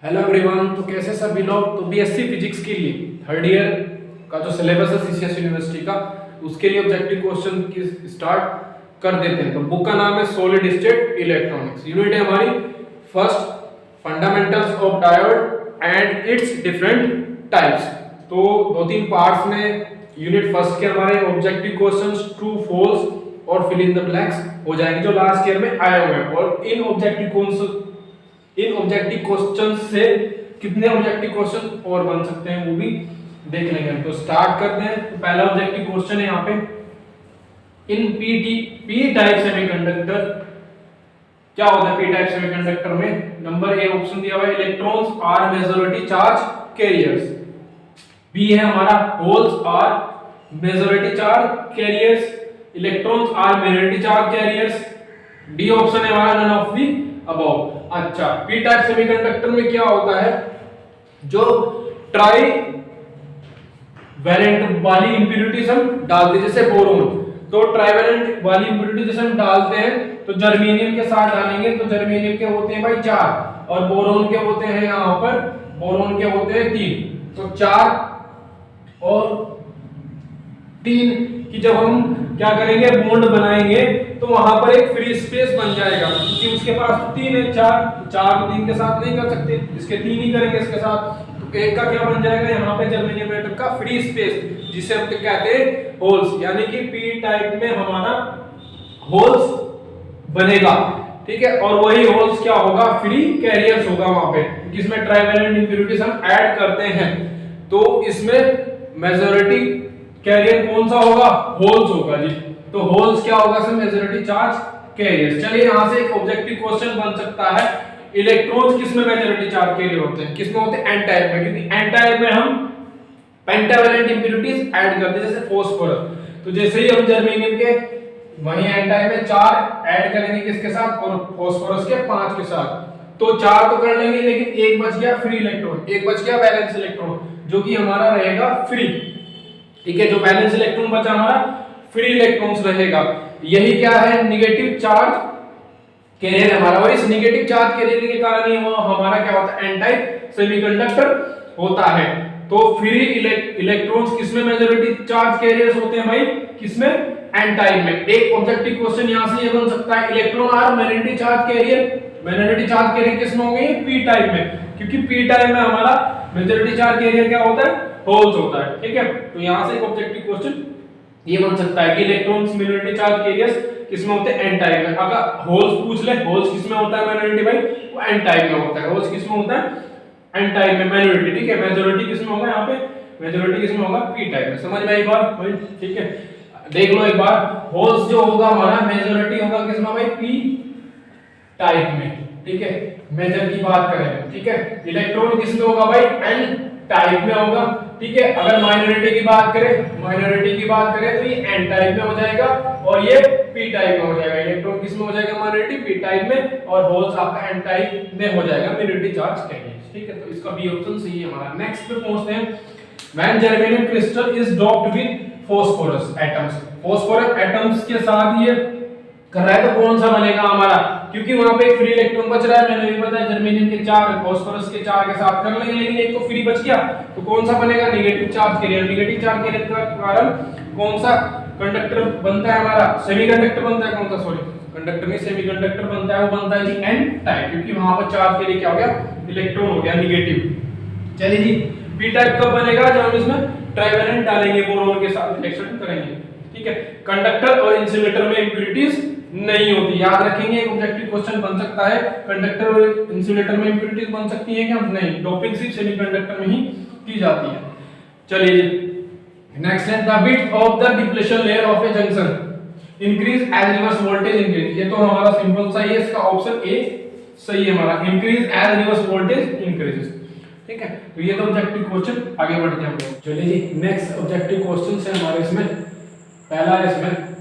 Hello everyone. तो कैसे सभी लोग। तो बीएससी फिजिक्स के लिए थर्ड ईयर का जो सिलेबस है सीसीएस यूनिवर्सिटी का, उसके लिए ऑब्जेक्टिव क्वेश्चन की स्टार्ट कर देते हैं। तो बुक का नाम है सॉलिड स्टेट इलेक्ट्रॉनिक्स। यूनिट है हमारी first, fundamentals of diode and it's different types. तो दो तीन पार्ट्स में यूनिट फर्स्ट के हमारे ऑब्जेक्टिव क्वेश्चंस ट्रू फॉल्स और फिल इन द ब्लैंक्स हो जाएंगे जो लास्ट ईयर में आए हुए हैं। और इन ऑब्जेक्टिव क्वेश्चन से कितने ऑब्जेक्टिव क्वेश्चन और बन सकते हैं वो भी देख लेंगे। तो स्टार्ट करते हैं। तो पहला ऑब्जेक्टिव क्वेश्चन है यहाँ पे, इन पी टाइप सेमीकंडक्टर क्या होता है। पी टाइप सेमीकंडक्टर में नंबर ए ऑप्शन दिया हुआ है, electrons are majority charge carriers. B है हमारा, holes are majority charge carriers, electrons are minority charge carriers. D option है हमारा, नन ऑफ दी अबव। अच्छा, पी टाइप सेमीकंडक्टर में क्या होता है, जो ट्राई वैलेंट वाली इंप्यूरिटीज हम डालते हैं, जैसे बोरोन। तो ट्राइवेलेंट वाली इंप्यूरिटी जैसे हम डालते हैं तो जर्मेनियम के साथ डालेंगे तो जर्मेनियम के होते हैं भाई 4 और बोरोन के होते हैं यहाँ पर, बोरोन के होते हैं 3। तो 4 और 3 की जब हम क्या करेंगे, बॉन्ड बनाएंगे तो वहां पर एक फ्री स्पेस बन जाएगा, क्योंकि उसके पास 3 है, 4 को 3 के साथ नहीं कर सकते, इसके 3 ही करेंगे इसके साथ। तो एक का क्या बन जाएगा यहाँ पे, जर्मेनियम एटम का फ्री स्पेस, जिसे हम कहते हैं होल्स। यानी कि पी टाइप में हमारा होल्स बनेगा, ठीक है। और वही होल्स क्या होगा, फ्री कैरियर्स होगा वहां पे, जिसमें ट्राइवेलेंट इंप्यूरिटीज हम ऐड करते हैं। तो इसमें मेजॉरिटी कैरियर कौन सा होगा, होल्स होगा जी। तो होल्स क्या होगा, सर मेजॉरिटी चार्ज कैरियर्स। चलिए यहां से एक ऑब्जेक्टिव क्वेश्चन बन सकता है, इलेक्ट्रॉन्स किसमें मेजॉरिटी चार्ज कैरियर होते हैं, किसमें होते हैं, एन टाइप में। क्योंकि एन टाइप में हम पेंटावैलेंट इंप्यूरिटीज ऐड करते हैं, जैसे फास्फोरस। तो जैसे ही हम जर्मेनियम के वही एन टाइप में 4 ऐड करेंगे किसके साथ, और फास्फोरस के 5 के साथ, तो 4 तो कर लेंगे, लेकिन एक बच गया फ्री इलेक्ट्रॉन, एक बच गया वैलेंस इलेक्ट्रॉन, जो कि हमारा रहेगा फ्री, ठीक है। जो वैलेंस इलेक्ट्रॉन बचा हमारा फ्री इलेक्ट्रॉन्स रहेगा। यही क्या है, नेगेटिव चार्ज कैरियर हमारा। और इस नेगेटिव चार्ज कैरियर के कारण ही हमारा क्या होता है, एन टाइप सेमीकंडक्टर होता है। तो फ्री इलेक्ट्रॉन्स किसमें मेजॉरिटी चार्ज कैरियर्स होते हैं भाई, किसमें, एन टाइप में। एक ऑब्जेक्टिव क्वेश्चन यहां से ये बन सकता है, electron are minority charge carrier. Minority charge carrier किसमें होंगे, पी टाइप में, क्योंकि पी टाइप में हमारा मेजॉरिटी चार्ज कैरियर क्या होता है, होल्स होता है, ठीक है। तो यहां से एक ऑब्जेक्टिव क्वेश्चन ये बन सकता है कि इलेक्ट्रॉन्स माइनॉरिटी चार्ज कैरियर्स किसमें होते हैं, एन टाइप में। अगर होल्स पूछ ले, होल्स किसमें होता है माइनॉरिटी भाई, वो एन टाइप में होता है। होल्स किसमें होता है, एन टाइप में, माइनॉरिटी, ठीक है। मेजॉरिटी किसमें होगा, यहाँ पे मेजॉरिटी किसमें होगा, पी टाइप में। समझ में आई बात भाई, ठीक है। देख लो एक बार, होल्स जो होगा हमारा मेजॉरिटी होगा किसमें भाई, पी टाइप में, ठीक है। मेजर की बात करें, ठीक है। इलेक्ट्रॉन किसमें होगा भाई, एन टाइप में होगा, ठीक है। अगर माइनॉरिटी की बात करें, तो ये एन टाइप में हो जाएगा और ये पी टाइप में हो जाएगा। इलेक्ट्रॉन किसमें हो जाएगा, माइनॉरिटी पी टाइप में, और होल्स आपका एन टाइप में हो जाएगा, माइनॉरिटी चार्ज कैरियर, ठीक है। तो इसका बी ऑप्शन सही है हमारा। नेक्स्ट पे पहुंचते हैं, when germanium crystal is doped with phosphorus atoms. Phosphorus atoms के साथ ये कर रहा है तो कौन सा बनेगा हमारा, क्योंकि वहां पे एक फ्री इलेक्ट्रॉन बच रहा है, मैंने भी बताया जर्मेनियम के 4 फास्फोरस के 4 के साथ कर लेंगे, लेकिन एक तो फ्री बच गया, तो कौन सा बनेगा, negative charge carrier. Negative charge carrier का कारण कौन सा कंडक्टर बनता है हमारा, सेमीकंडक्टर बनता है, कौन सा, सॉरी कंडक्टर नहीं सेमीकंडक्टर बनता है, वो बनता है जी एन टाइप, क्योंकि वहां पर चार्ज के लिए क्या हो गया, इलेक्ट्रॉन हो गया नेगेटिव। चलिए जी, पी टाइप कब बनेगा, जब हम इसमें ट्राइवेलेंट डालेंगे, बोरोन के साथ रिएक्शन करेंगे, ठीक है। कंडक्टर और इंसुलेटर में इंप्यूरिटीज नहीं होती, याद रखेंगे। एक ऑब्जेक्टिव क्वेश्चन बन सकता है, कंडक्टर और इंसुलेटर में इंप्यूरिटीज बन सकती है क्या, नहीं। डोपिंग सिर्फ सेमीकंडक्टर में ही की जाती है। चलिए नेक्स्ट है, the width of the depletion layer of a junction increase as reverse voltage increase. ये तो हमारा सिंपल सा है, इसका ऑप्शन ए सही है हमारा, increase as reverse voltage increases, ठीक है। तो ये तो ऑब्जेक्टिव क्वेश्चन, आगे बढ़ते हैं हम लोग। चलिए जी, नेक्स्ट ऑब्जेक्टिव क्वेश्चन है हमारे इसमें, पहला है इसमें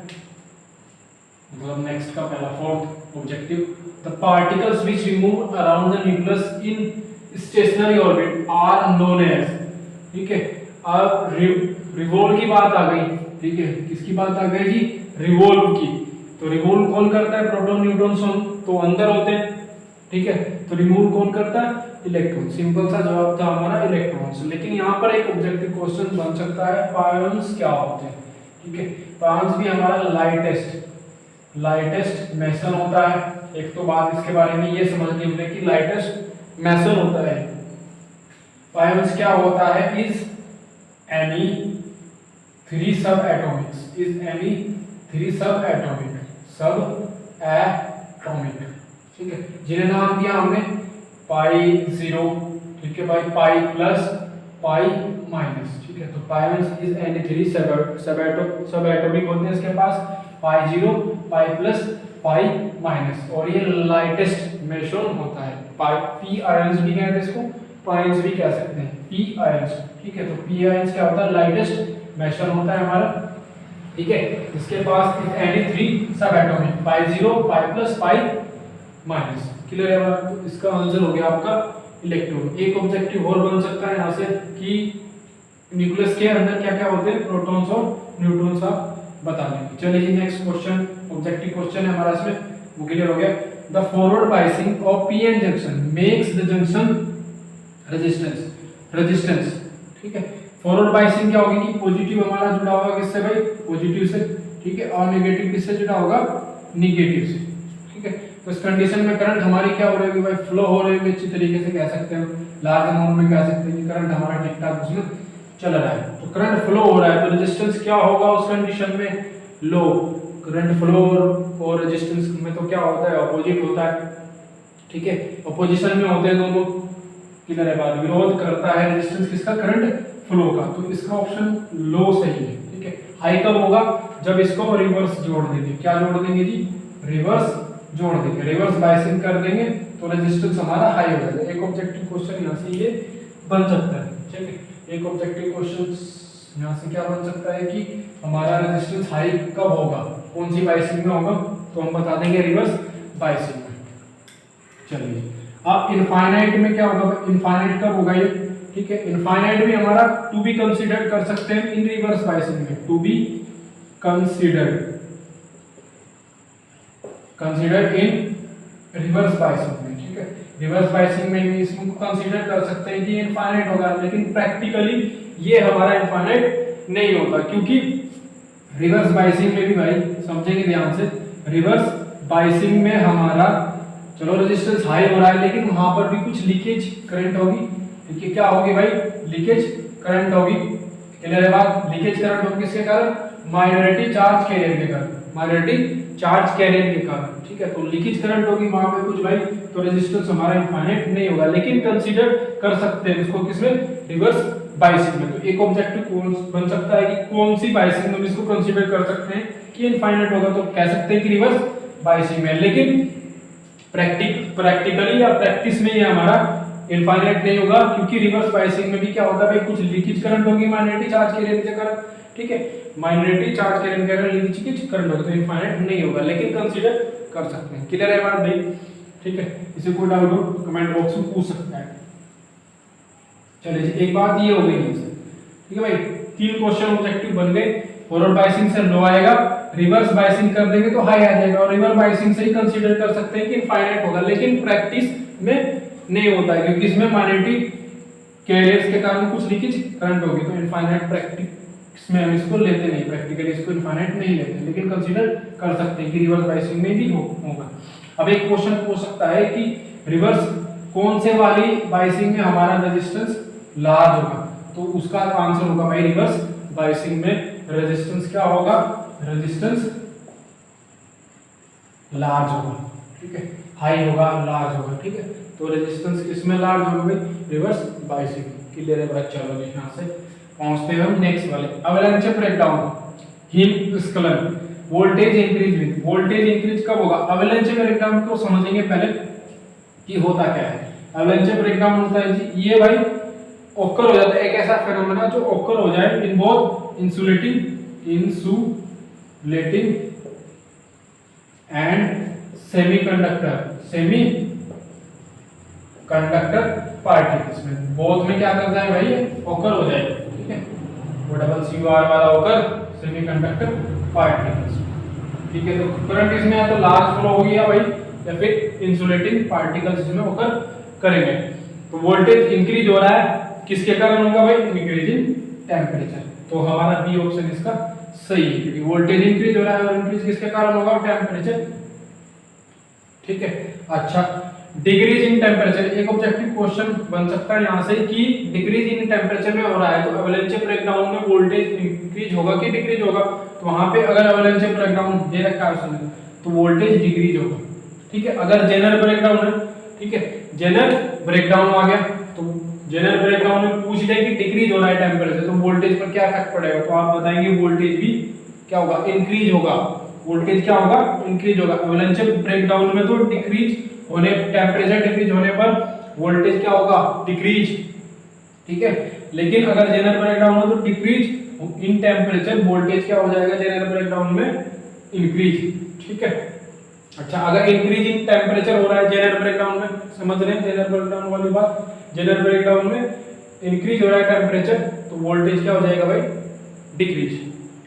मतलब नेक्स्ट का पहला fourth objective, the particles which remove around the nucleus in stationary orbit are known as, ठीक है। अब रिवॉल्व की बात आ गई, ठीक है। किसकी बात आ गई जी, रिवॉल्व की। तो रिवॉल्व कौन करता है, प्रोटॉन न्यूट्रॉन तो अंदर होते हैं, ठीक है, तो रिमूव कौन करता है? इलेक्ट्रॉन। सिंपल सा जवाब था हमारा इलेक्ट्रॉन्स। लेकिन यहाँ पर एक ऑब्जेक्टिव क्वेश्चन बन सकता है, पायन्स क्या होते हैं? ठीक है, पायन्स भी हमारा लाइटेस्ट मेसन होता है। एक तो बात इसके बारे में ये समझ ली हमने कि लाइटेस्ट मेसन होता है। पायन्स क्या होता है? इज एनी थ्री सब एटॉमिक, ठीक है, जिन्हें नाम दिया हमने पाई 0, ठीक है भाई, पाई प्लस, पाई माइनस, ठीक है। तो पायन्स इज एनी थ्री सब एटॉमिक होते हैं इसके पास, पाई 0, पाई प्लस, पाई माइनस, और ये लाइटेस्ट मेसन होता है। पी आयंस भी कहते हैं इसको, पायन्स भी कह सकते हैं, पी आयंस, ठीक है। तो पी आयंस क्या होता है? लाइटेस्ट मेसन होता है हमारा, ठीक है। इसके पास एनी थ्री सब एटॉमिक, पाई 0, pi plus, pi minus. Clear है हमारा? तो इसका आंसर हो गया आपका इलेक्ट्रॉन। एक ऑब्जेक्टिव और बन सकता है यहाँ से कि न्यूक्लियस के अंदर क्या क्या होते हैं, प्रोटॉन्स और न्यूट्रॉन्स, आप बता देंगे। चलिए जी, नेक्स्ट क्वेश्चन, ऑब्जेक्टिव क्वेश्चन है हमारा इसमें, वो क्लियर हो गया। The forward biasing of PN junction makes the junction resistance, ठीक है। फॉरवर्ड बायसिंग क्या होगी कि पॉजिटिव हमारा जुड़ा होगा किससे भाई? पॉजिटिव से, ठीक है, और नेगेटिव किससे जुड़ा होगा? निगेटिव से, ठीक है। तो इस कंडीशन में करंट हमारी क्या हो रही होगी भाई? फ्लो हो रही होगी, अच्छी तरीके से कह सकते हैं, लार्ज अमाउंट में कह सकते हैं कि करंट हमारा ठीक ठाक उसमें चल रहा है। तो करंट फ्लो हो रहा है, तो रेजिस्टेंस क्या होगा उस कंडीशन में? लो। करंट फ्लो और रेजिस्टेंस में तो क्या होता है? अपोजिट होता है, ठीक है, अपोजिशन में होते हैं दोनों। किधर है बात? विरोध करता है रेजिस्टेंस किसका? करंट फ्लो का। तो इसका ऑप्शन लो सही है, ठीक है। हाई कब होगा? जब इसको रिवर्स जोड़ देंगे। क्या जोड़ देंगे जी? रिवर्स जोड़ देंगे, रिवर्स बायसिंग कर देंगे तो रेजिस्टेंस हमारा हाई हो जाएगा। एक ऑब्जेक्टिव क्वेश्चन यहाँ से ये बन सकता है, ठीक है। एक ऑब्जेक्टिव क्वेश्चन यहाँ से क्या बन सकता है कि हमारा रेजिस्टेंस हाई कब होगा, कौन सी बायसिंग में होगा? तो हम बता देंगे रिवर्स बायसिंग में। चलिए, अब इनफाइनाइट में क्या होगा? इनफाइनाइट कब होगा ये? ठीक है, इनफाइनाइट भी हमारा टू बी कंसीडर कर सकते हैं इन रिवर्स बायसिंग में, to be considered in reverse biasing में, ठीक है। रिवर्स बायसिंग में भी इसको कंसीडर कर सकते हैं कि इनफाइनाइट होगा, लेकिन प्रैक्टिकली ये हमारा इनफाइनाइट नहीं होता, क्योंकि रिवर्स बायसिंग में भी भाई समझेंगे ध्यान से, रिवर्स बायसिंग में हमारा चलो रेजिस्टेंस हाई हो रहा है, लेकिन वहां पर भी कुछ लीकेज करंट होगी, ठीक है। क्या होगी भाई? लीकेज करंट होगी। क्लियर है बात? लीकेज करंट होगी किसके कारण? माइनॉरिटी चार्ज कैरियर के कारण, माइनॉरिटी चार्ज कैरियर के कारण, ठीक है। तो लीकेज करंट होगी वहां पे कुछ भाई, तो रेजिस्टेंस हमारा इनफाइनाइट नहीं होगा, लेकिन कंसीडर कर सकते हैं इसको किसमें? रिवर्स बायसिंग में। तो एक ऑब्जेक्टिव कौन बन सकता है कि कौन सी बायसिंग में हम इसको कंसीडर कर सकते हैं कि इनफाइनाइट होगा? तो कह सकते हैं कि रिवर्स बायसिंग में। लेकिन प्रैक्टिकली या प्रैक्टिस में ये हमारा इनफाइनाइट नहीं होगा, क्योंकि रिवर्स बायसिंग में भी क्या होता है भाई? कुछ लीकेज करंट होगी माइनॉरिटी चार्ज कैरियर के कारण, ठीक है। माइनॉरिटी चार्ज कैरियर के कारण लीकेज करंट होगा, तो इनफाइनाइट नहीं होगा, लेकिन कंसीडर कर सकते हैं। क्लियर है बात भाई? ठीक है, इसे कोई डाउट हो कमेंट बॉक्स में पूछ सकता है। चलिए, एक बात ये हो गई हमसे, ठीक है भाई। 3 क्वेश्चन ऑब्जेक्टिव बन गए। फॉरवर्ड बायसिंग से लो आएगा, रिवर्स बायसिंग कर देंगे तो हाई आ जाएगा, और रिवर्स बायसिंग से ही कंसीडर कर सकते हैं कि इनफाइनाइट होगा, लेकिन प्रैक्टिस में नहीं होता है, क्योंकि इसमें माइनॉरिटी कैरियर्स के कारण कुछ लीकेज करंट होगी, तो इनफाइनाइट प्रैक्टिस में हम इसको लेते नहीं, प्रैक्टिकली इसको इनफाइनाइट नहीं लेते, लेकिन कंसीडर कर सकते हैं कि रिवर्स बायसिंग में भी होगा। अब एक क्वेश्चन पूछ सकता है कि रिवर्स कौन से वाली बायसिंग में हमारा रेजिस्टेंस लार्ज होगा? तो उसका आंसर होगा भाई रिवर्स बायसिंग में रेजिस्टेंस क्या होगा? रेजिस्टेंस लार्ज होगा, ठीक है, हाई होगा, लार्ज होगा, ठीक है। तो रेजिस्टेंस किसमें लार्ज होगा भाई? Reverse biasing. क्लियर है बात? चलो जी, यहाँ से पहुंचते हैं हम नेक्स्ट वाले, अवलांच ब्रेकडाउन, हिमस्खलन, voltage increase with, voltage increase कब होगा? अवलांच ब्रेकडाउन को समझेंगे पहले कि होता क्या है। अवलांच ब्रेकडाउन होता है जी, ये भाई ऑकर हो जाता है, एक ऐसा फेनोमेना जो ऑकर हो जाए in both insulating and semiconductor particles में, बोथ में क्या करता है भाई? ऑकर हो जाए, ठीक है, वो डबल CUR वाला ऑकर सेमीकंडक्टर पार्टिकल्स, ठीक है। तो करंट इसमें है तो लार्ज फ्लो हो गया भाई, या फिर इंसुलेटिंग पार्टिकल्स इसमें ओकर करेंगे। तो वोल्टेज इंक्रीज हो रहा है, किसके कारण होगा भाई? Increase in temperature. तो हमारा बी ऑप्शन इसका सही है, क्योंकि वोल्टेज इंक्रीज हो रहा है और इंक्रीज किसके कारण होगा? टेम्परेचर। ठीक है। अच्छा, डिक्रीज इन टेम्परेचर, एक ऑब्जेक्टिव क्वेश्चन बन सकता है यहाँ से कि डिक्रीज इन टेम्परेचर में हो रहा है तो एवलांचे ब्रेकडाउन में वोल्टेज इंक्रीज होगा कि डिक्रीज होगा? तो वहां पे अगर एवलांचे ब्रेकडाउन दे रखा है उसमें तो वोल्टेज डिक्रीज होगा। ठीक है। अगर जेनरल ब्रेकडाउन है, ठीक है, जेनरल ब्रेकडाउन आ गया तो जेनरल ब्रेकडाउन में पूछ ले कि डिक्रीज हो रहा है टेम्परेचर, तो वोल्टेज पर क्या इफेक्ट पड़ेगा? तो आप बताएंगे वोल्टेज भी क्या होगा? इंक्रीज होगा। वोल्टेज क्या होगा? इंक्रीज होगा। एवलांचे ब्रेकडाउन में तो डिक्रीज होने, टेम्परेचर डिक्रीज होने पर वोल्टेज क्या होगा? डिक्रीज। ठीक है। लेकिन अगर जनरल ब्रेकडाउन हो तो डिक्रीज इन टेम्परेचर, वोल्टेज क्या हो जाएगा जनरल ब्रेकडाउन में? इंक्रीज। ठीक है। अच्छा, अगर इंक्रीज इन टेम्परेचर हो रहा है जनरल ब्रेकडाउन में, समझ रहे हैं जनरल ब्रेकडाउन वाली बात? जनरल ब्रेकडाउन में इंक्रीज हो रहा है टेम्परेचर तो वोल्टेज क्या हो जाएगा भाई? डिक्रीज।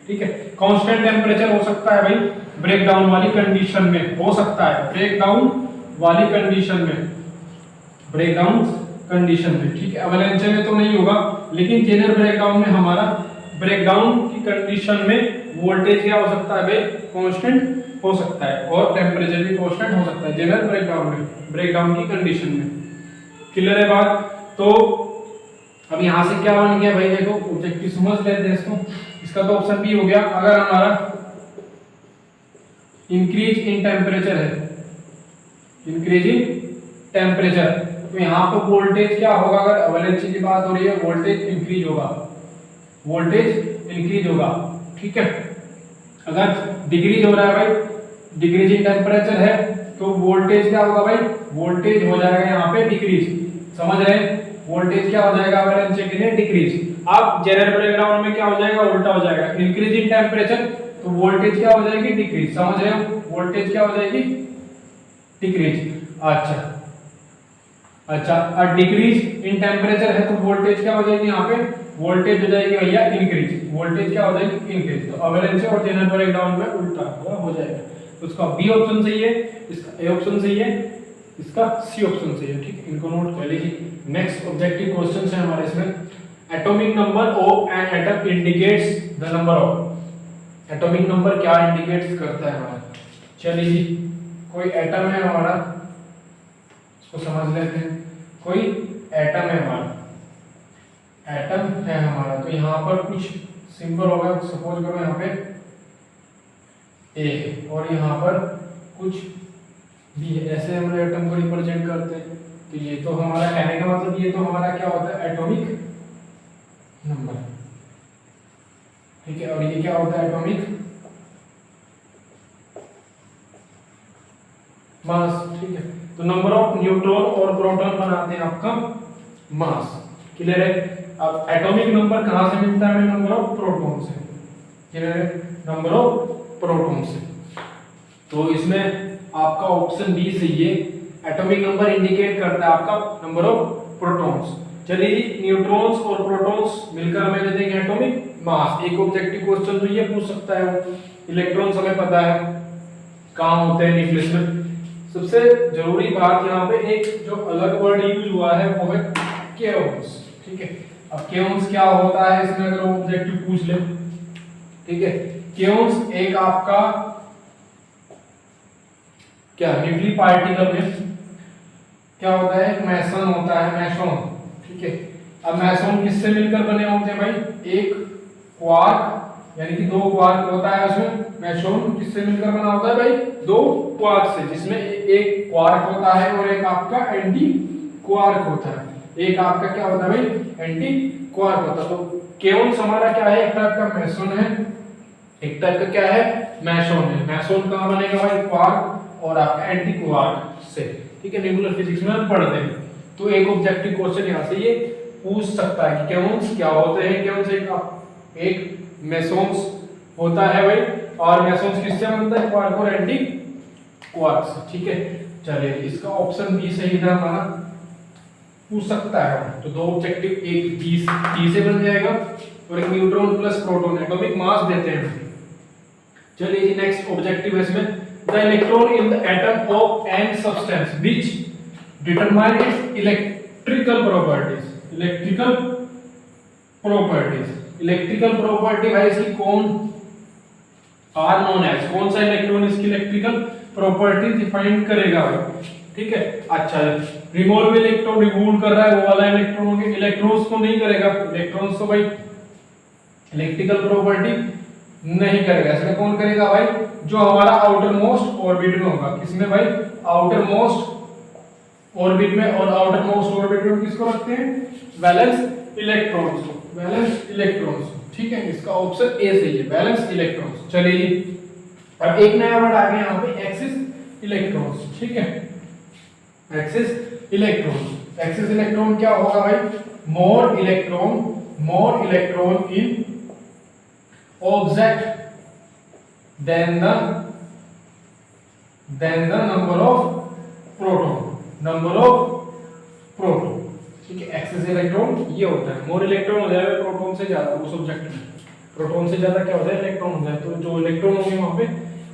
ठीक है। कांस्टेंट टेम्परेचर हो सकता है भाई ब्रेकडाउन वाली कंडीशन में, हो सकता है ब्रेकडाउन वाली कंडीशन में, ब्रेकडाउन कंडीशन में। ठीक है। एवलांचे में तो नहीं होगा, लेकिन जनरल ब्रेकडाउन में हमारा ब्रेकडाउन की कंडीशन में वोल्टेज क्या हो सकता है भाई? कांस्टेंट हो सकता है और टेम्परेचर भी कांस्टेंट हो सकता है जनरल ब्रेकडाउन में, ब्रेकडाउन की कंडीशन में। क्लियर है बात? तो अब यहां से क्या बन गया भाई? देखो ऑब्जेक्टिव समझ लेते हैं इसको। इसका तो ऑप्शन बी हो गया। अगर हमारा इंक्रीज इन टेम्परेचर है, इंक्रीज इन टेम्परेचर, तो यहाँ पर वोल्टेज क्या होगा? अगर एवलांचे की बात हो रही है वोल्टेज इंक्रीज होगा, वोल्टेज इंक्रीज होगा। ठीक है। अगर डिक्रीज हो रहा है भाई, डिक्रीज इन टेम्परेचर है तो वोल्टेज क्या होगा भाई? वोल्टेज हो जाएगा यहाँ पे डिक्रीज। समझ रहे हैं? वोल्टेज क्या हो जाएगा एवलांचे के लिए? डिक्रीज। अब जनरल ब्रेकडाउन में क्या हो जाएगा? उल्टा हो जाएगा। इंक्रीज इन टेम्परेचर तो वोल्टेज क्या हो जाएगी? डिक्रीज। समझ रहे हो? वोल्टेज क्या हो जाएगी? डिक्रीज। अच्छा, और डिक्रीज इन टेम्परेचर है तो वोल्टेज क्या हो जाएगी? यहाँ पे वोल्टेज हो जाएगी भैया इंक्रीज। वोल्टेज क्या हो जाएगी? इंक्रीज। तो एवलांचे और जनरल ब्रेकडाउन में उल्टा हो जाएगा। तो उसका बी ऑप्शन सही है, इसका ए ऑप्शन सही है, इसका सी ऑप्शन सही है। ठीक, इनको नोट कर लीजिए। नेक्स्ट ऑब्जेक्टिव क्वेश्चन है हमारे इसमें, atomic number of an atom indicates the number of. Atomic number क्या इंडिकेट्स करता है हमारा? चलिए जी, कोई एटम है हमारा, इसको समझ लेते हैं। कोई एटम है हमारा, एटम है हमारा, तो यहाँ पर कुछ सिंबल होगा। सपोज करो यहाँ पे ए है और यहाँ पर कुछ बी है, ऐसे हम एटम को रिप्रेजेंट करते हैं। तो ये तो हमारा कहने का मतलब ये तो हमारा क्या होता है? Atomic number. ठीक है। और ये क्या होता है? Atomic mass. ठीक है। तो नंबर ऑफ न्यूट्रॉन और प्रोटॉन बनाते हैं आपका मास। क्लियर है? अब एटॉमिक नंबर कहां से मिलता है? नंबर ऑफ प्रोटॉन से। क्लियर है? नंबर ऑफ प्रोटॉन से। तो इसमें आपका ऑप्शन बी सही है। एटॉमिक नंबर इंडिकेट करता है आपका नंबर ऑफ प्रोटॉन्स। चलिए जी, न्यूट्रॉन्स और प्रोटॉन्स मिलकर हमें दे देंगे एटॉमिक मास। एक ऑब्जेक्टिव क्वेश्चन तो ये पूछ सकता है। इलेक्ट्रॉन्स हमें पता है कहां होते हैं? न्यूक्लियस में। सबसे जरूरी बात यहाँ पे एक जो अलग वर्ड यूज हुआ है वो है केओन्स। ठीक है। अब केओन्स क्या होता है इसमें अगर ऑब्जेक्टिव पूछ ले? ठीक है। केओन्स एक आपका क्या न्यूक्लियर पार्टिकल में क्या होता है? एक मैसन होता है, मैसोन। ठीक है। अब मैसोन किससे मिलकर बने होते हैं भाई? एक क्वार्क, यानी कि दो क्वार्क होता है उसमें। मैसोन किससे मिलकर बना होता है भाई? दो क्वार्क से, जिसमें एक क्वार्क होता है और एक आपका एंटी क्वार्क होता है। एक आपका क्या होता है भाई? एंटी क्वार्क होता है। तो केओन्स हमारा क्या है? एक टाइप का मैसोन है, एक टाइप का क्या है? मैसोन है। मैसोन कहां बनेगा भाई? क्वार्क और आपका एंटी क्वार्क से। ठीक है। न्यूक्लियर फिजिक्स में हम पढ़ते हैं। तो एक ऑब्जेक्टिव क्वेश्चन यहां से ये पूछ सकता है कि केओन्स क्या होते हैं? केओन्स एक मेसोन्स होता है भाई, और मेसोन्स किससे बनता है? क्वार्क और एंटी क्वार्क से। ठीक है। चलिए, इसका ऑप्शन बी सही था हमारा, पूछ सकता है। तो दो ऑब्जेक्टिव, एक बी से बन जाएगा और एक neutron plus proton, atomic mass देते हैं। चलिए जी, नेक्स्ट ऑब्जेक्टिव है इसमें, the the electron in the atom of n substance which determine its electrical properties. Electrical property भाई इसकी कौन आर नोन एज, कौन सा इलेक्ट्रॉन इसकी इलेक्ट्रिकल प्रॉपर्टी डिफाइन करेगा भाई, ठीक है। अच्छा, रिमूव इलेक्ट्रॉन रिमूव कर रहा है वो वाला इलेक्ट्रॉन के इलेक्ट्रॉन्स को नहीं करेगा, इलेक्ट्रॉन्स तो भाई इलेक्ट्रिकल प्रॉपर्टी नहीं करेगा, इसमें कौन करेगा भाई, जो हमारा आउटर मोस्ट ऑर्बिट में होगा। किसमें भाई, आउटर मोस्ट ऑर्बिट में, और आउटर मोस्ट ऑर्बिट में किसको रखते हैं, वैलेंस इलेक्ट्रॉन्स को, वैलेंस इलेक्ट्रॉन्स, ठीक है। इसका ऑप्शन ए सही है, वैलेंस इलेक्ट्रॉन्स। चलिए अब एक नया वर्ड आ गया यहाँ पे, एक्सिस इलेक्ट्रॉन्स, ठीक है। एक्सिस इलेक्ट्रॉन, एक्सिस इलेक्ट्रॉन क्या होगा भाई, more electron in object than the number of proton, ठीक है। एक्सिस इलेक्ट्रॉन ये होता है, मोर इलेक्ट्रॉन हो जाएगा प्रोटॉन से ज्यादा, उस ऑब्जेक्ट में प्रोटॉन से ज्यादा क्या होता है, इलेक्ट्रॉन होता है, तो जो इलेक्ट्रॉन होंगे वहां पे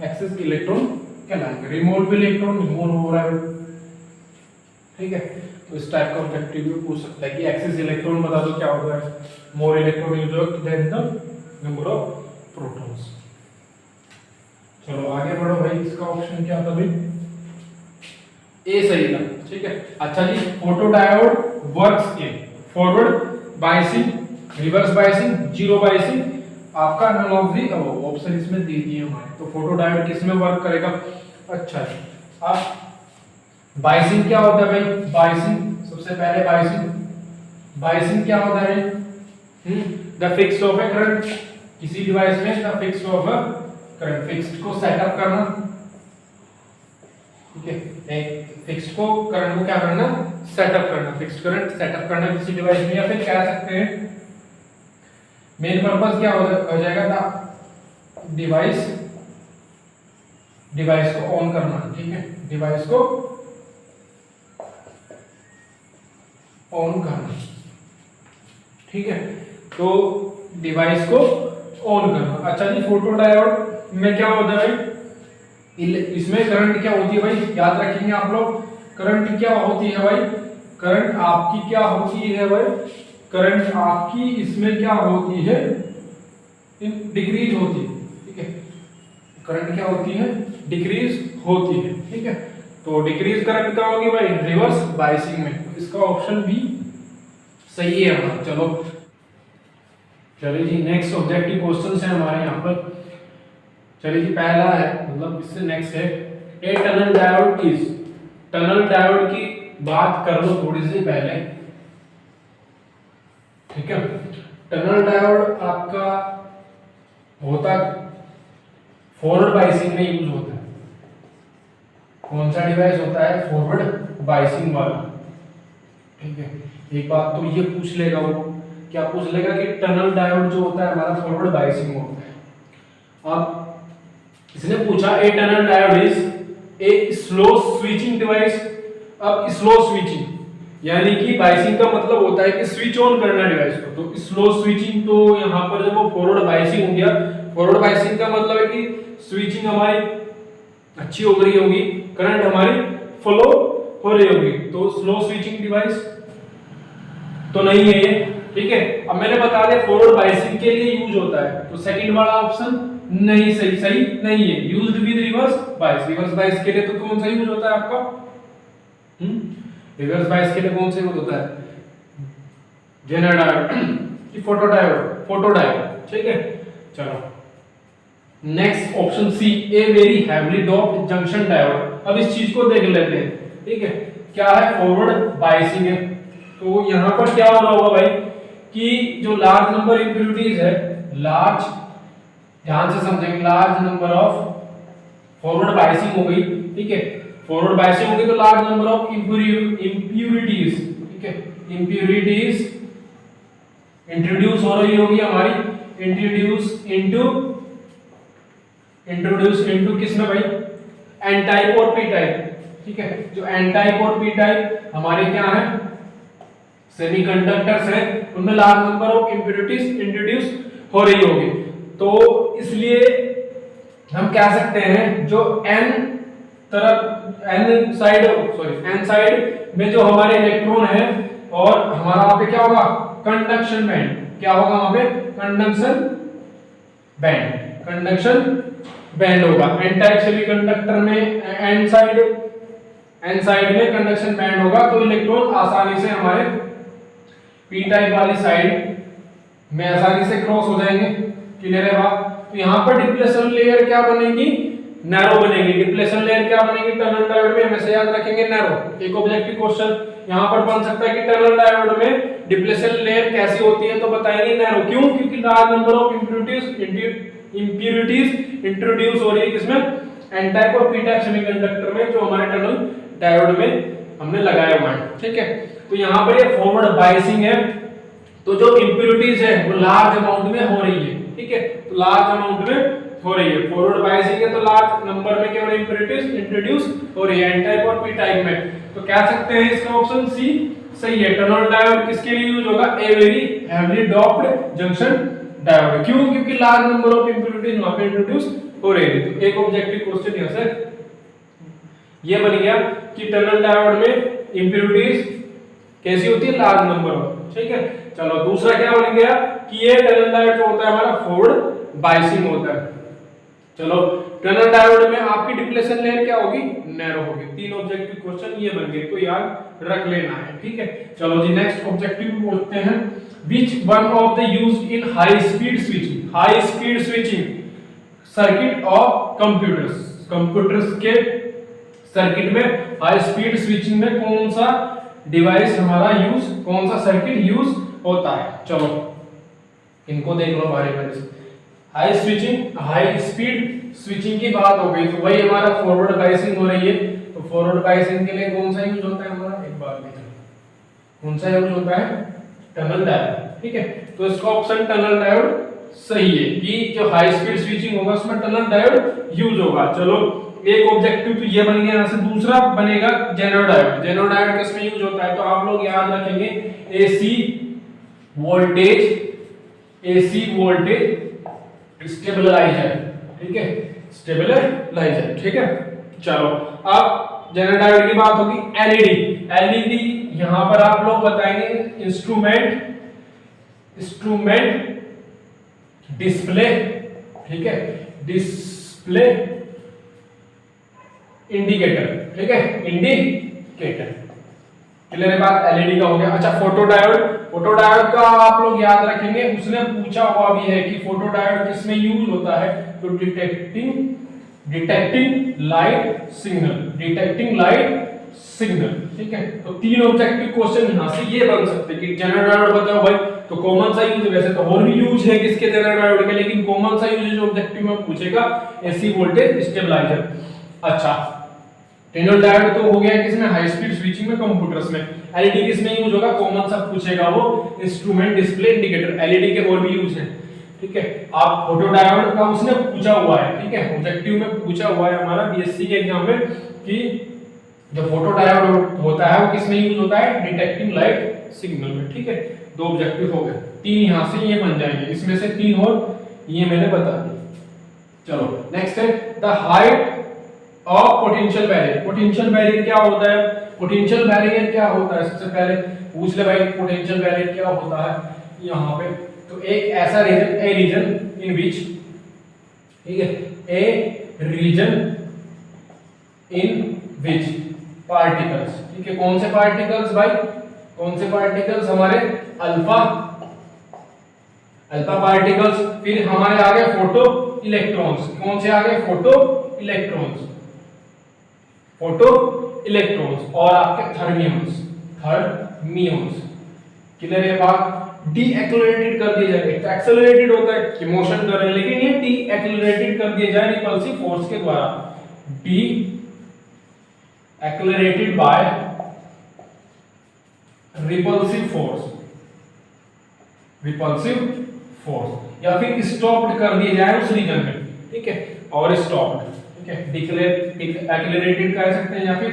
एक्सिस इलेक्ट्रॉन कहलाएंगे। रिमूव इलेक्ट्रॉन रिमूव हो रहा है, ठीक है। तो इस टाइप का ऑब्जेक्टिव भी पूछ सकता है कि एक्सिस इलेक्ट्रॉन बता दो क्या होता है, more electron used than the number of protons. चलो आगे बढ़ो भाई, इसका ऑप्शन क्या था भाई, ए सही था, ठीक है। अच्छा जी, photodiode works in forward biasing, reverse biasing, zero biasing, आपका नन ऑफ दी ऑप्शन इसमें दे दिए हमारे। तो फोटोडायोड किस में वर्क करेगा, अच्छा जी। आप बायसिंग क्या होता है भाई, बायसिंग सबसे पहले बायसिंग क्या होता है, the fix of A current, किसी डिवाइस में the fix of a current, fixed को सेटअप करना, ठीक है। एक फिक्स्ड को करंट को क्या करना, सेटअप करना, फिक्स्ड करंट सेटअप करना किसी डिवाइस में, या फिर कह सकते हैं मेन पर्पस क्या हो जाएगा था, डिवाइस को ऑन करना, ठीक है, डिवाइस को ऑन करना, ठीक है। तो डिवाइस को ऑन करना। अच्छा जी, फोटोडायोड में क्या होता है भाई, इसमें करंट क्या होती है भाई, याद रखेंगे आप लोग, करंट क्या होती है भाई, करंट आपकी क्या होती है भाई, करंट आपकी इसमें क्या होती है, डिक्रीज होती है, ठीक है। करंट क्या होती है, डिक्रीज होती है, ठीक है। तो डिक्रीज करंट क्या होगी भाई, रिवर्स बायसिंग में। तो इसका ऑप्शन भी सही है हमारा। चलिए जी, नेक्स्ट ऑब्जेक्टिव क्वेश्चन है हमारे यहाँ पर। चलिए जी, पहला है, मतलब इससे नेक्स्ट है, a tunnel diode is, tunnel diode की बात कर लो थोड़ी सी पहले, ठीक है। टनल डायोड आपका होता फॉरवर्ड बायसिंग में यूज होता है। कौन सा डिवाइस होता है, फॉरवर्ड बायसिंग वाला, ठीक है। एक बात तो ये पूछ लेगा वो, क्या पूछ लेगा कि टनल डायोड जो होता है हमारा फॉरवर्ड बायसिंग होता है। अब इसने पूछा a tunnel diode is a slow switching device. अब स्लो स्विचिंग यानी कि बायसिंग का मतलब होता है कि स्विच ऑन करना डिवाइस को, तो स्लो स्विचिंग, तो यहाँ पर जब वो फॉरवर्ड बायसिंग हो गया, फॉरवर्ड बायसिंग का मतलब है कि स्विचिंग हमारी अच्छी हो रही होगी, करंट हमारी फ्लो हो रही होगी, तो स्लो स्विचिंग डिवाइस तो नहीं है ये, ठीक है। अब मैंने बता दिया फॉरवर्ड बायसिंग के लिए यूज होता है, तो सेकंड वाला ऑप्शन नहीं सही नहीं है, used with reverse bias. Reverse bias के लिए तो कौन सा यूज होता है आपका, रिवर्स बायस के लिए कौन सा यूज होता है, जेनर डायोड कि फोटोडायोड, ठीक है। चलो next option C, a very heavily doped junction diode. अब इस चीज को देख लेते हैं, ठीक है। क्या है, फॉरवर्ड बायसिंग है, तो यहां पर क्या हो रहा होगा भाई कि जो लार्ज नंबर इंप्योरिटीज है, लार्ज, ध्यान से समझेंगे, large number of forward biasing हो गई, ठीक है। फॉरवर्ड बायसिंग हो गई तो लार्ज नंबर ऑफ इंप्योरिटीज, ठीक है, इंप्योरिटीज इंट्रोड्यूस हो रही होगी हमारी, इंट्रोड्यूस इनटू किसमें भाई, एन टाइप और पी टाइप, ठीक है। जो एन टाइप और पी टाइप हमारे क्या है, सेमीकंडक्टर्स हैं, उनमें large number of impurities introduce हो रही होगी। तो इसलिए हम कह सकते हैं जो एन तरफ एन साइड में जो हमारे इलेक्ट्रॉन है, और हमारा वहां पे क्या होगा, कंडक्शन बैंड, क्या होगा वहां पे, कंडक्शन बैंड होगा। एन टाइप सेमीकंडक्टर में एन साइड में कंडक्शन बैंड होगा, तो इलेक्ट्रॉन आसानी से हमारे पी टाइप वाली साइड में आसानी से क्रॉस हो जाएंगे। क्लियर है बात? तो यहाँ पर डिप्लेशन लेयर क्या बनेगी, नैरो बनेगी। डिप्लेशन लेयर क्या बनेगी टनल डायोड में, हमेशा याद रखेंगे नैरो। एक ऑब्जेक्टिव क्वेश्चन यहाँ पर बन सकता है कि टनल डायोड में डिप्लेशन लेयर कैसी होती है, तो बताएंगे नैरो। क्यों? क्योंकि large number of impurities introduce हो रही है किसमें, एन टाइप और पी टाइप सेमीकंडक्टर में, जो हमारे टनल डायोड में हमने लगाया हुआ है। ठीक है, तो यहाँ पर ये फॉरवर्ड बायसिंग है, तो जो इंप्यूरिटीज है वो लार्ज अमाउंट में हो रही है। ठीक है, तो लार्ज अमाउंट में हो रही है। फॉरवर्ड बायसिंग है तो लार्ज नंबर में केवल इंप्यूरिटीज इंट्रोड्यूस हो रही है, एन टाइप और पी टाइप में। तो कह सकते हैं इसका ऑप्शन सी सही है। टनल डायोड किसके लिए यूज होगा, a very heavily doped junction diode. क्यों? क्योंकि लार्ज नंबर ऑफ इंप्यूरिटीज वहां पे इंट्रोड्यूस हो रही है। तो एक ऑब्जेक्टिव क्वेश्चन यहां से ये बन गया कि टनल डायोड में इंप्यूरिटीज कैसी होती है, लार्ज नंबर ऑफ। ठीक है, चलो दूसरा क्या बन गया कि ये टनल डायोड जो होता है हमारा फॉरवर्ड बायसिंग होता है। चलो, टनल डायोड में आपकी डिप्लेशन लेयर क्या होगी, नैरो होगी। तीन ऑब्जेक्टिव क्वेश्चन ये बन गए, तो याद रख लेना है। ठीक है, चलो जी नेक्स्ट ऑब्जेक्टिव बोलते हैं, which one of the used in high speed switching circuit of computers के सर्किट में हाई स्पीड स्विचिंग में कौन सा डिवाइस हमारा यूज, कौन सा सर्किट यूज होता है। चलो इनको देख लो बारी बारी से। हाई स्पीड स्विचिंग की बात हो गई, तो वही हमारा फॉरवर्ड बायसिंग हो रही है। तो फॉरवर्ड बायसिंग के लिए कौन सा यूज होता है हमारा, एक बार देखो कौन सा यूज होता है, टनल डायोड। ठीक है, तो इसका ऑप्शन टनल डायोड सही है कि जो हाई स्पीड स्विचिंग होगा उसमें टनल डायोड यूज होगा। चलो एक ऑब्जेक्टिव तो ये बन गया, यहां से दूसरा बनेगा जेनो डायोड। जेनो डायोड किसमें यूज होता है, तो आप लोग याद रखेंगे एसी वोल्टेज स्टेबलाइजर। ठीक है, स्टेबलाइजर। ठीक है, चलो अब जेनो डायोड की बात होगी। एलईडी यहां पर आप लोग बताएंगे इंस्ट्रूमेंट डिस्प्ले। ठीक है, डिस्प्ले इंडिकेटर। ठीक है, इंडिकेटर। क्लियर है बात, एलईडी का हो गया। अच्छा, फोटो डायोड का आप लोग याद रखेंगे, उसने पूछा हुआ भी है कि फोटो डायोड किसमें यूज होता है, तो डिटेक्टिंग लाइट सिग्नल। ठीक है, तो तीन ऑब्जेक्टिव क्वेश्चन यहां से ये बन सकते हैं कि जेनो डायोड बताओ भाई, तो कॉमन सा यूज है। वैसे तो और भी यूज है किसके, जेनो डायोड के, लेकिन कॉमन सा यूज जो ऑब्जेक्टिव में पूछेगा एसी वोल्टेज स्टेबलाइजर। अच्छा, टनल डायोड तो हो गया किसमें, हाई स्पीड स्विचिंग में, कंप्यूटर्स में। एलईडी किसमें यूज होगा, कॉमन सा पूछेगा वो, इंस्ट्रूमेंट डिस्प्ले इंडिकेटर। एलईडी के और भी यूज है। ठीक है, आप फोटो डायोड का उसने पूछा हुआ है। ठीक है, ऑब्जेक्टिव में पूछा हुआ है हमारा बीएससी के एग्जाम में कि जो फोटो डायोड होता है वो किसमें यूज होता है, डिटेक्टिंग लाइट सिग्नल में। ठीक है, दो ऑब्जेक्टिव हो गए, तीन यहां से ये बन जाएंगे, इसमें से तीन और ये मैंने बता दिया। चलो नेक्स्ट है the height of potential barrier. Potential barrier क्या होता है, पोटेंशियल बैरियर क्या होता है, सबसे पहले पूछ ले भाई पोटेंशियल बैरियर क्या होता है यहाँ पे। तो एक ऐसा रीजन इन विच, ठीक है, ए रीजन इन विच पार्टिकल्स। ठीक है, कौन से पार्टिकल्स भाई, कौन से पार्टिकल्स, हमारे अल्फा पार्टिकल्स। फिर हमारे आगे फोटो इलेक्ट्रॉन्स। कौन से आगे, फोटो इलेक्ट्रॉन्स और आपके थर्मियंस। क्लियर है बात। डी एक्सेलरेटेड कर दिया जाए, तो एक्सेलरेटेड होता है कि मोशन कर रहे हैं, लेकिन ये डी एक्सेलरेटेड कर दिया जाए रिपल्सिव फोर्स के द्वारा। Decelerated by repulsive force, या फिर स्टॉप्ड कर दिए जाए उस रीजन में। ठीक है, और स्टॉप्ड। ठीक है, एक्सेलरेटेड कह सकते हैं या फिर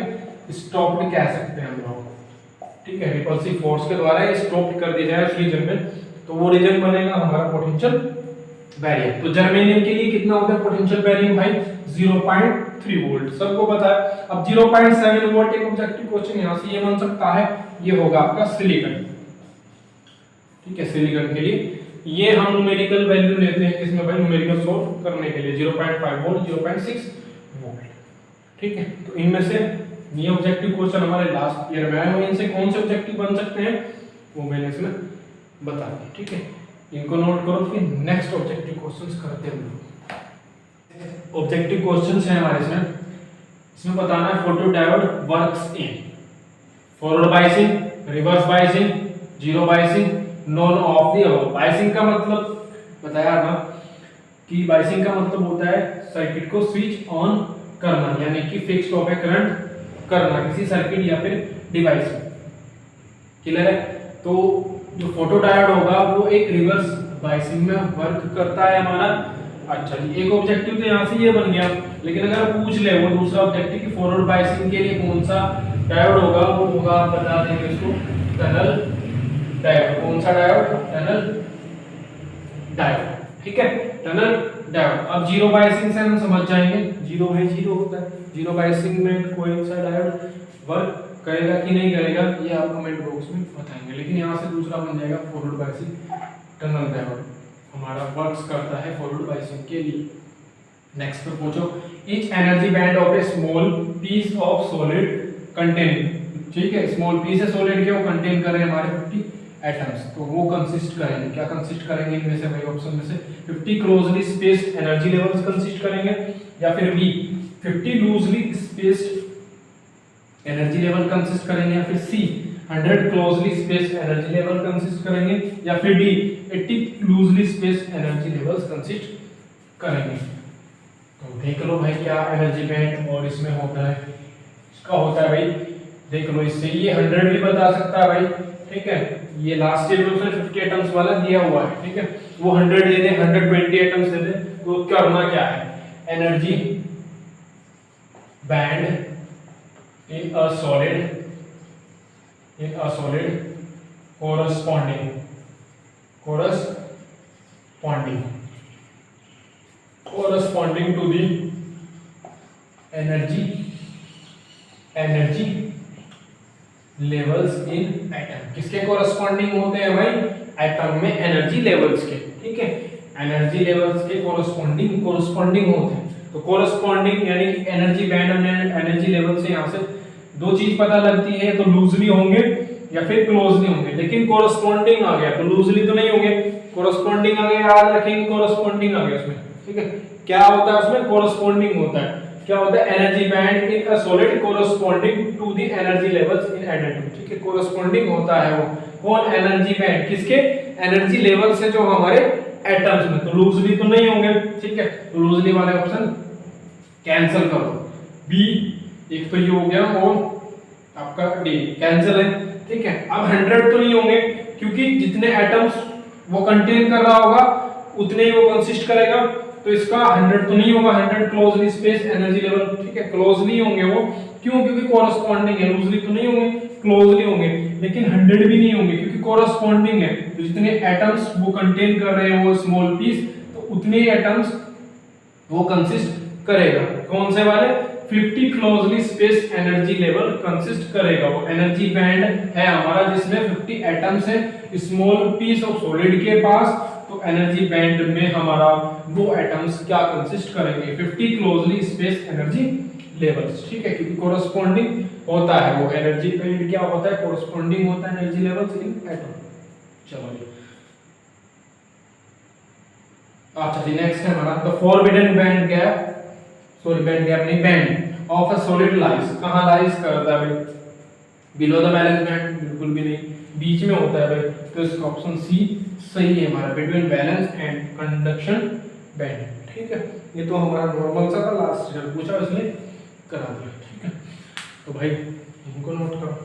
स्टॉप्ड कह सकते हैं हम लोग। ठीक है, रिपल्सिव फोर्स के द्वारा स्टॉप्ड कर दिया जाए उस रीजन में, तो वो रीजन बनेगा हमारा पोटेंशियल बैरियर। तो जर्मेनियम के लिए कितना होता है पोटेंशियल बैरियर भाई 0.3 वोल्ट, सबको पता है। अब 0.7 वोल्ट एक ऑब्जेक्टिव क्वेश्चन यहां से ये बन सकता है, ये होगा आपका सिलिकॉन, ठीक है। सिलिकॉन के लिए ये हम न्यूमेरिकल वैल्यू लेते हैं इसमें भाई, न्यूमेरिकल सॉल्व करने के लिए 0.5 वोल्ट 0.6 वोल्ट, ठीक है। तो इनमें से ये ऑब्जेक्टिव क्वेश्चन हमारे लास्ट ईयर में आए हुए, इनसे कौन से ऑब्जेक्टिव बन सकते हैं वो मैंने इसमें बता दिया, ठीक है। इनको नोट करो, फिर नेक्स्ट ऑब्जेक्टिव क्वेश्चंस करते हैं हम लोग। ऑब्जेक्टिव क्वेश्चंस हैं हमारे इसमें बताना है photo diode works in forward biasing, reverse biasing, zero biasing, none of the above. Biasing का मतलब बताया था कि बायसिंग का मतलब होता है सर्किट को स्विच ऑन करना, यानी कि फिक्स्ड ऑफ ए करंट करना किसी सर्किट या फिर डिवाइस में, क्लियर है। तो जो फोटो डायोड होगा वो एक रिवर्स बायसिंग में वर्क करता है हमारा। अच्छा जी, एक ऑब्जेक्टिव तो यहाँ से ये बन गया, लेकिन अगर पूछ ले वो दूसरा ऑब्जेक्टिव कि फॉरवर्ड बायसिंग के लिए कौन सा डायोड होगा, वो होगा आप बता देंगे उसको टनल डायोड। कौन सा डायोड? टनल डायोड, ठीक है, टनल डायोड। अब जीरो बायसिंग से हम समझ जाएंगे, जीरो है जीरो होता है, जीरो बायसिंग में कोई सा डायोड वर्क करेगा कि नहीं करेगा ये आप कमेंट बॉक्स में बताएंगे। लेकिन यहाँ से दूसरा बन जाएगा फॉरवर्ड बायसिंग, टनल डायोड हमारा वर्क्स करता है फॉरवर्ड बायसिंग के लिए। नेक्स्ट पे पूछो, each energy band of a small piece of solid containing, ठीक है, स्मॉल पीस है सॉलिड के, वो कंटेन कर रहे हैं हमारे 50 एटम्स, तो वो कंसिस्ट करेंगे, क्या कंसिस्ट करेंगे इनमें से भाई ऑप्शन में से 50 closely spaced energy levels consist करेंगे, या फिर B 50 loosely spaced energy level consist करेंगे, या फिर C 100 closely spaced energy level consist करेंगे, या फिर D 80 loosely spaced energy levels consist करेंगे। तो देख लो भाई क्या एनर्जी बैंड और इसमें होता है, इसका होता है भाई देख लो, इससे ये 100 भी बता सकता है भाई, ठीक है। ये लास्ट ईयर में उसने 50 एटम्स वाला दिया हुआ है, ठीक है, वो 100 दे दे, 120 एटम्स दे दे, तो करना क्या है, energy band in a solid corresponding to the energy levels in atom। किसके corresponding होते हैं भाई, एटम में एनर्जी लेवल्स के, ठीक है, एनर्जी लेवल्स के corresponding होते हैं। तो corresponding यानी कि एनर्जी बैंड और एनर्जी लेवल से यहाँ से दो चीज पता लगती है, तो लूजली होंगे या फिर क्लोजली होंगे, लेकिन कोरस्पॉन्डिंग आ गया तो लूजली तो नहीं होंगे, कोरस्पॉन्डिंग आ गया, याद रखेंगे कोरस्पॉन्डिंग आ गया उसमें, ठीक है। क्या होता है उसमें, कोरस्पॉन्डिंग होता है, क्या होता है, energy band in a solid corresponding to the energy levels in atom, ठीक है, कोरस्पॉन्डिंग होता है वो कौन, एनर्जी बैंड किसके, एनर्जी लेवल से जो हमारे एटम्स में, तो लूजली तो नहीं होंगे, ठीक है, तो लूजली वाले ऑप्शन कैंसिल करो, बी एक तो ये हो गया और आपका डी कैंसिल है, ठीक है। अब 100 तो नहीं होंगे क्योंकि जितने एटम्स वो कंटेन कर रहा होगा उतने ही वो कंसिस्ट करेगा, तो इसका 100 तो नहीं होगा, 100 क्लोजली स्पेस एनर्जी लेवल, ठीक है, क्लोजली होंगे वो, क्यों, क्योंकि कोरस्पॉन्डिंग है, लूजली तो नहीं होंगे, क्लोजली होंगे, लेकिन 100 भी नहीं होंगे क्योंकि कोरस्पॉन्डिंग है, तो जितने एटम्स वो कंटेन कर रहे हैं वो स्मॉल पीस, तो उतने ही एटम्स वो कंसिस्ट करेगा, कौन से वाले, 50 closely spaced energy level consist करेगा, वो एनर्जी बैंड है हमारा जिसमें 50 एटम्स है स्मॉल पीस ऑफ सॉलिड के पास, तो एनर्जी बैंड में हमारा वो एटम्स क्या कंसिस्ट करेंगे, 50 क्लोजली स्पेस्ड एनर्जी लेवल्स, ठीक है, क्योंकि कोरस्पॉन्डिंग होता है वो एनर्जी बैंड, क्या होता है, कोरस्पॉन्डिंग होता है एनर्जी लेवल्स इन एटम। चलो जी, अच्छा जी, नेक्स्ट है हमारा the forbidden band gap, sorry band gap नहीं, band of a solid lies, कहां लाइज करता है भाई, बिलो द बैलेंस बैंड, बिल्कुल भी नहीं, बीच में होता है भाई, तो इसका ऑप्शन सी सही है हमारा, between balance and conduction band, ठीक है। ये तो हमारा नॉर्मल सा था, लास्ट ईयर पूछा इसलिए करा दिया, ठीक है। तो भाई इनको नोट करो।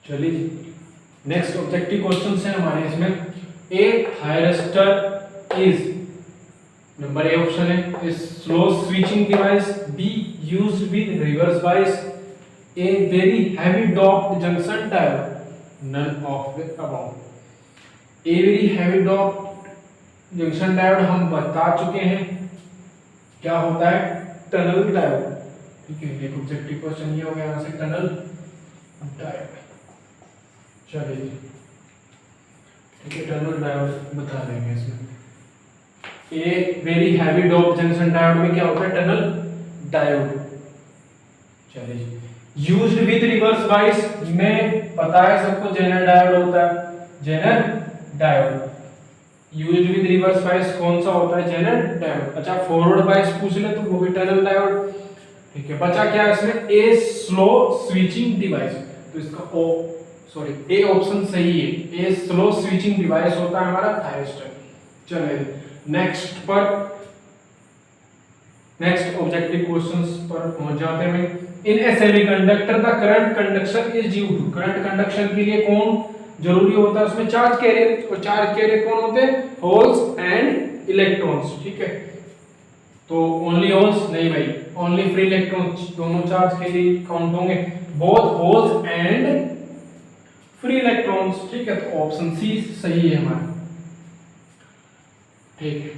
चलिए नेक्स्ट ऑब्जेक्टिव क्वेश्चन है हमारे इसमें, a thyristor is, number A option है slow switching device, B used with reverse bias, A very heavy doped junction diode, none of the above. A very heavy doped junction diode हम बता चुके हैं क्या होता है, टनल डायोड। ठीक है, एक ऑब्जेक्टिव क्वेश्चन ये हो गया यहाँ से, टनल डायोड। चलिए ठीक है, टनल डायोड बता देंगे इसमें। A very heavy dope junction diode में क्या होता है, टनल डायोड। चलिए, यूज्ड विद रिवर्स बायस में पता है सबको, जेनर डायोड होता है, Zener diode. Used with reverse bias कौन सा होता है, जेनर डायोड। अच्छा, फॉरवर्ड बायस पूछ ले तो वो भी टनल डायोड। ठीक है, बचा क्या इसमें, ए स्लो स्विचिंग डिवाइस। तो इसका ए ऑप्शन सही है, ए स्लो स्विचिंग डिवाइस होता है हमारा थायरिस्टर। चलिए नेक्स्ट ऑब्जेक्टिव क्वेश्चंस पर पहुंच जाते हैं। In a semiconductor the current conduction is due to, current conduction के लिए कौन जरूरी होता है, उसमें चार्ज कैरियर, और चार्ज कैरियर कौन होते हैं, होल्स एंड इलेक्ट्रॉन्स। ठीक है, तो ओनली होल्स नहीं भाई, ओनली फ्री इलेक्ट्रॉन्स दोनों चार्ज के लिए काउंट होंगे, both holes and free electrons. ठीक है, तो ऑप्शन सी सही है हमारा। ठीक है,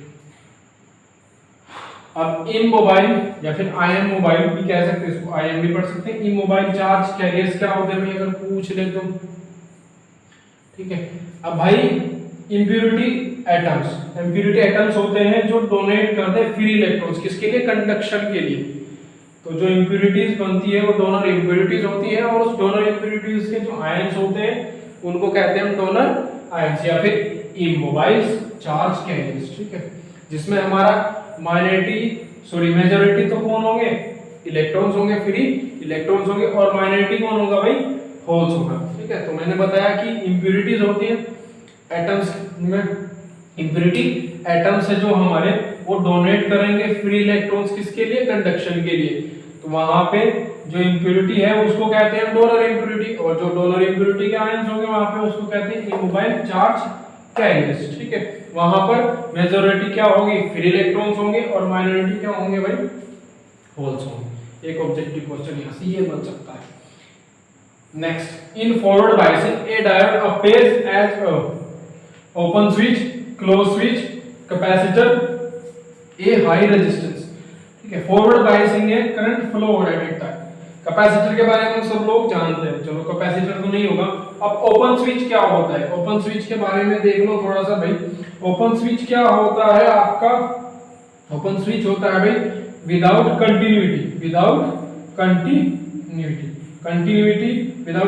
अब इमोबाइल या फिर आयन मोबाइल भी कह सकते हैं इसको, आयन भी पढ़ सकते हैं। इमोबाइल चार्ज कैरियर्स क्या होते हैं भाई, अगर पूछ ले तो। ठीक है, अब भाई इम्प्यूरिटी एटम्स होते हैं जो डोनेट करते हैं फ्री इलेक्ट्रॉन्स, किसके लिए, कंडक्शन के लिए। तो जो इम्प्यूरिटीज बनती है वो डोनर इम्प्यूरिटीज होती है, और उस डोनर इम्प्यूरिटीज के जो आयंस होते हैं उनको कहते हैं हम डोनर आयंस या फिर इमोबाइल चार्ज कैरियर्स। ठीक है, जिसमें हमारा मेजॉरिटी तो कौन होंगे, इलेक्ट्रॉन्स होंगे, फ्री इलेक्ट्रॉन्स होंगे, और माइनॉरिटी कौन होगा भाई, होल्स होगा। ठीक है, तो मैंने बताया कि इम्प्यूरिटीज होती है एटम्स में, इम्प्यूरिटी एटम्स है जो हमारे, वो डोनेट करेंगे फ्री इलेक्ट्रॉन्स किसके लिए, कंडक्शन के लिए। तो वहां पे जो इम्प्यूरिटी है उसको कहते हैं डोनर इम्प्यूरिटी, और जो डोनर इम्प्यूरिटी के आयंस होंगे वहां पे उसको कहते हैं इमोबाइल चार्ज कैरियर्स। ठीक है, वहां पर मेजॉरिटी क्या होगी, फ्री इलेक्ट्रॉन्स होंगे, और माइनॉरिटी क्या होंगे भाई, होल्स होंगे। एक ऑब्जेक्टिव क्वेश्चन यहां से ये बन सकता है। Next, in forward biasing a diode appears as a open switch, close switch, capacitor, a high resistance. ठीक है, फॉरवर्ड बायसिंग में करंट फ्लो हो रहा है तक। कैपेसिटर के बारे में सब लोग जानते हैं, चलो कैपेसिटर तो नहीं होगा। अब ओपन स्विच क्या होता है, ओपन स्विच के बारे में देख लो थोड़ा सा भाई। ओपन स्विच क्या होता है आपका, ओपन स्विच होता है भाई विदाउट कंटिन्यूटी, विदाउट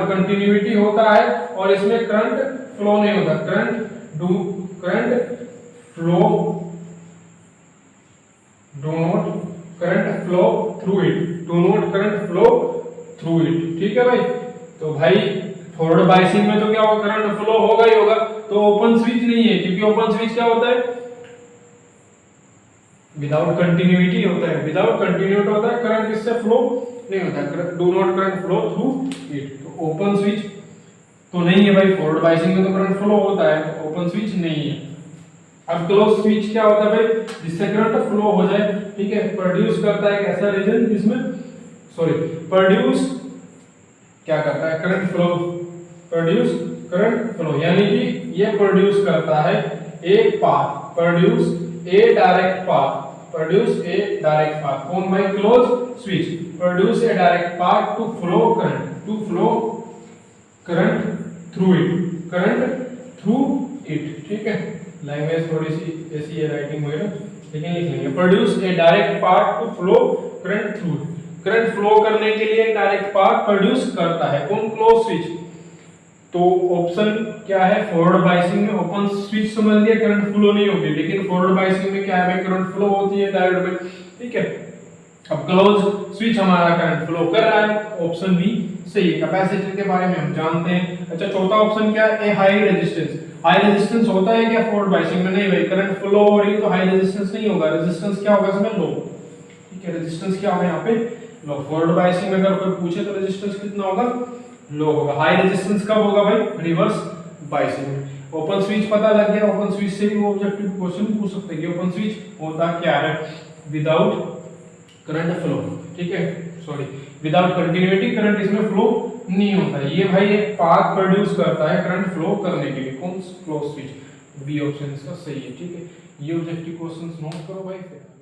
कंटिन्यूटी होता है, और इसमें करंट फ्लो नहीं होता, current flow do not current flow through it. ठीक है भाई, तो भाई फॉरवर्ड बायसिंग में तो क्या होगा, करंट फ्लो होगा ही होगा। तो ओपन स्विच नहीं है, क्योंकि ओपन स्विच क्या होता है, विदाउट कंटिन्यूटी होता है, करंट इससे फ्लो नहीं होता, do not current flow through it. तो ओपन स्विच तो नहीं है भाई, फॉरवर्ड बायसिंग में तो करंट फ्लो होता है, तो ओपन स्विच नहीं है। अब क्लोज स्विच क्या होता है भाई, जिससे करंट फ्लो हो जाए। ठीक है, प्रोड्यूस करता है एक ऐसा रीजन जिसमें प्रोड्यूस क्या करता है, करंट फ्लो, यानी कि ये प्रोड्यूस करता है एक path, produce a direct path. कौन भाई, close switch produce a direct path to flow current through it. ठीक है, लैंग्वेज थोड़ी सी ऐसी है राइटिंग वगैरह, लेकिन लिख लेंगे। Produce a direct path to flow current through, current flow करने के लिए डायरेक्ट पाथ प्रोड्यूस करता है कौन, क्लोज स्विच। तो ऑप्शन क्या है, फॉरवर्ड बायसिंग में ओपन स्विच समझ लिया, करंट फ्लो नहीं होती, लेकिन फॉरवर्ड बायसिंग में क्या है भाई, करंट फ्लो होती है डायोड में। ठीक है, अब क्लोज स्विच हमारा करंट फ्लो कर रहा है, ऑप्शन बी सही है। कैपेसिटर के बारे में हम जानते हैं। अच्छा, चौथा ऑप्शन क्या है, ए हाई रेजिस्टेंस होता है क्या फॉरवर्ड बायसिंग में, नहीं भाई, करंट फ्लो हो रही है तो हाई रेजिस्टेंस नहीं होगा, रेजिस्टेंस क्या होगा इसमें, लो। ठीक है, रेजिस्टेंस क्या होगा यहाँ पे, लो। फॉरवर्ड बायसिंग में अगर कोई पूछे तो रेजिस्टेंस कितना होगा, लो होगा। हाई रेजिस्टेंस कब होगा भाई, रिवर्स बायसिंग में। ओपन स्विच पता लग गया, ओपन स्विच से भी वो ऑब्जेक्टिव क्वेश्चन पूछ सकते हैं कि ओपन स्विच होता क्या है, विदाउट करंट फ्लो। ठीक है, सॉरी, विदाउट कंटिन्यूटी, करंट इसमें फ्लो नहीं होता है। ये भाई एक पाथ प्रोड्यूस करता है करंट फ्लो करने के लिए, कौन, क्लोज स्विच। बी ऑप्शन इसका सही है। ठीक है, ये ऑब्जेक्टिव क्वेश्चंस नोट करो भाई फिर।